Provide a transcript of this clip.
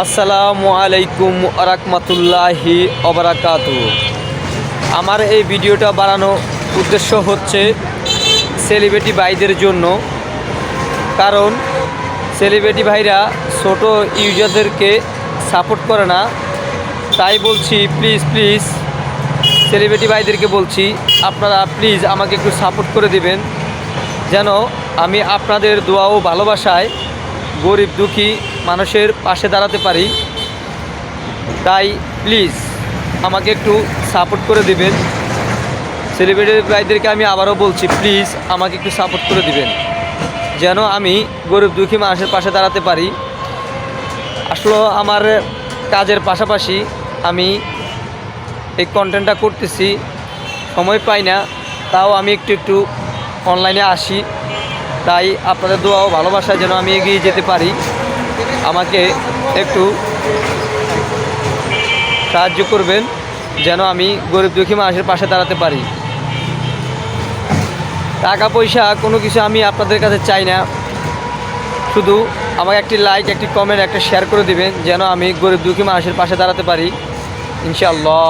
আসসালামু আলাইকুম রাহমাতুল্লাহি ওয়া বারাকাতুহু। আমার এই ভিডিওটা বানানোর উদ্দেশ্য হচ্ছে সেলিব্রিটি ভাইদের জন্য, কারণ সেলিব্রিটি ভাইরা ছোট ইউজারদেরকে সাপোর্ট করে না। তাই বলছি প্লিজ সেলিব্রিটি ভাইদেরকে বলছি, আপনারা প্লিজ আমাকে একটু সাপোর্ট করে দিবেন, যেন আমি আপনাদের দোয়া ও ভালোবাসায় গরিব দুঃখী মানুষের পাশে দাঁড়াতে পারি। তাই প্লিজ আমাকে একটু সাপোর্ট করে দিবেন। সেলিব্রিটি ভাইদেরকে আমি আবারও বলছি, প্লিজ আমাকে একটু সাপোর্ট করে দিবেন, যেন আমি গরিব দুঃখী মানুষের পাশে দাঁড়াতে পারি। আসলে আমার কাজের পাশাপাশি আমি এই কন্টেন্টটা করতেছি, সময় পাই না, তাও আমি একটু অনলাইনে আসি। তাই আপনাদের দোয়া ও ভালোবাসায় যেন আমি এগিয়ে যেতে পারি, আমাকে একটু সাহায্য করবেন, যেন আমি গরিব দুঃখী মানুষের পাশে দাঁড়াতে পারি। টাকা পয়সা কোনো কিছু আমি আপনাদের কাছে চাই না, শুধু আমাকে একটি লাইক, একটি কমেন্ট, একটা শেয়ার করে দিবেন, যেন আমি গরিব দুঃখী মানুষের পাশে দাঁড়াতে পারি ইনশাআল্লাহ।